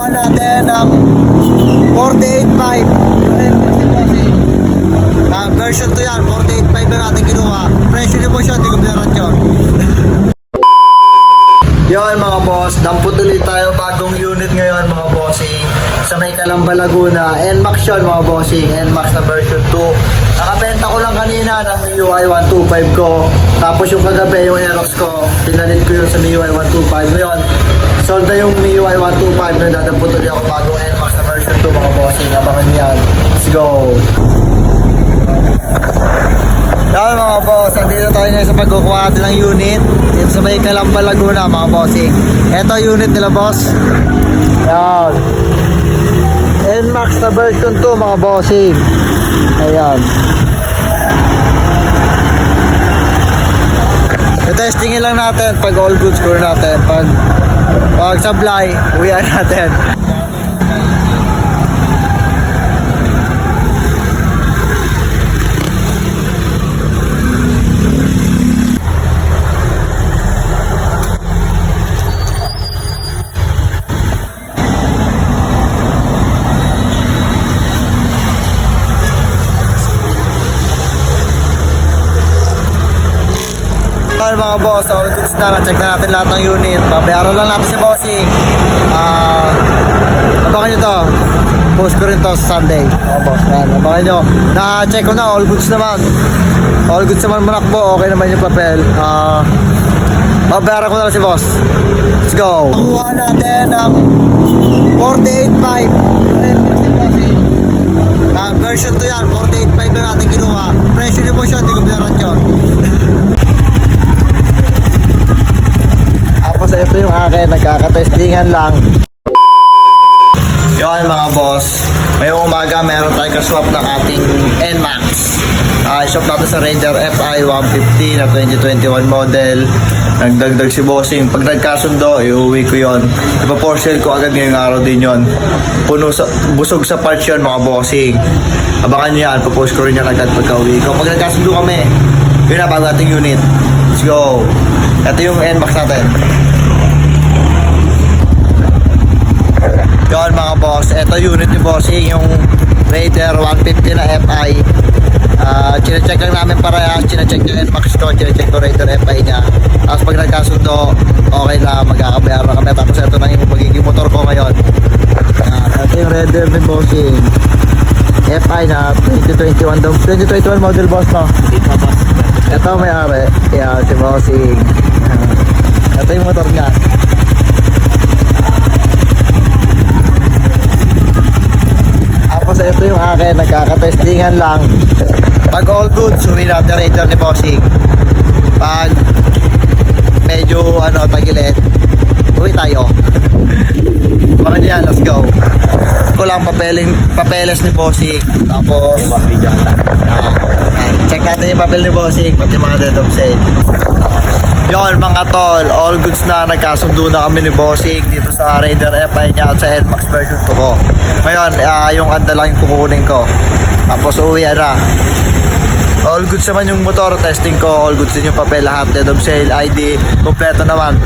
Kuha natin ang 485. Version 2 yan, 485 na natin kinuha. Presyo niyo po siya, hindi ko binarat yun. Yun mga boss, dampot ulit tayo bagong unit ngayon mga bossing sa may Calamba, Laguna. NMAX yun mga bossing, NMAX na version 2. Nakabenta ko lang kanina ng MIUI 125 ko. Tapos yung kagabi yung Aerox ko, pinalit ko yun sa MIUI 125. Ngayon, sold na yung MIUI 125 na dadampot ulit ako bagong NMAX na version 2 mga bossing. Abangan yan. Let's go! Yan mga boss, andito tayo ngayon sa pagkukuha natin ng unit dito sa may Calamba, Laguna mga bossing. Ito unit nila boss. Yan NMAX na version 2 mga bossing. Ayan, testingin lang natin pag all goods score natin. Pag supply, uwian natin. Mga boss, all goods na. Check na natin lahat ng unit. Babayaran lang natin si bossing. Abangan nyo to. Post ko rin to sa Sunday mga boss. Yan, abangan nyo. Na-check ko na, all goods naman. All goods naman manakbo. Okay naman yung papel. Babayaran ko na lang si boss. Let's go. Kuha natin ang 485. Version 2 yan, 485 na natin kinuha. Presyo niyo po siya, hindi ko binarat yun. Tapos ito yung akin, nagkakatestingan lang. Yun mga boss, ngayong umaga meron tayong kaswap ng ating NMAX. Shop natin sa Raider FI 150 na 2021 model. Nagdagdag si bossing. Pag nagkasundo, iuwi ko yon. Ipa-porcel ko agad ngayong araw din yon. Busog sa parts yun mga bossing. Abangan nyo yan, pa-post ko rin yan agad pagka-uwi ko. Pag nagkasundo kami, yun na bago ating unit. Let's go. Ito yung NMAX natin. Yun mga boss, ito unit ni bossing, yung Raider 150 na FI. Chinecheck lang namin parehas, chinecheck yung NMAX ko, chinecheck ko Raider FI niya. Tapos pag nagkasundo, okay na, magkakabayaran kami. Tapos ito na yung magiging motor ko ngayon. Ito yung Raider ni bossing FI na 2021 model boss no? Ito may-ari. Yan, si bossing. Ito yung motor niya. Tapos ito yung akin, nagkakatestingan lang. Pag all goods, uwi natin Raider ni bossing. Pag medyo tagilid, uwi tayo. Bakit yan, let's go. Ko lang papeles ni bossing. Tapos check natin yung papel ni bossing, pati mga dead of sale. Yon mga tol, all goods na. Nagkasundo na kami ni bossing dito sa Raider FI niya at sa NMAX version 2 ko. Ngayon, yung anda lang yung kukunin ko. Tapos uwi na. All goods naman yung motor, testing ko. All goods din yung papel, lahat, dead of sale, ID, kompleto naman.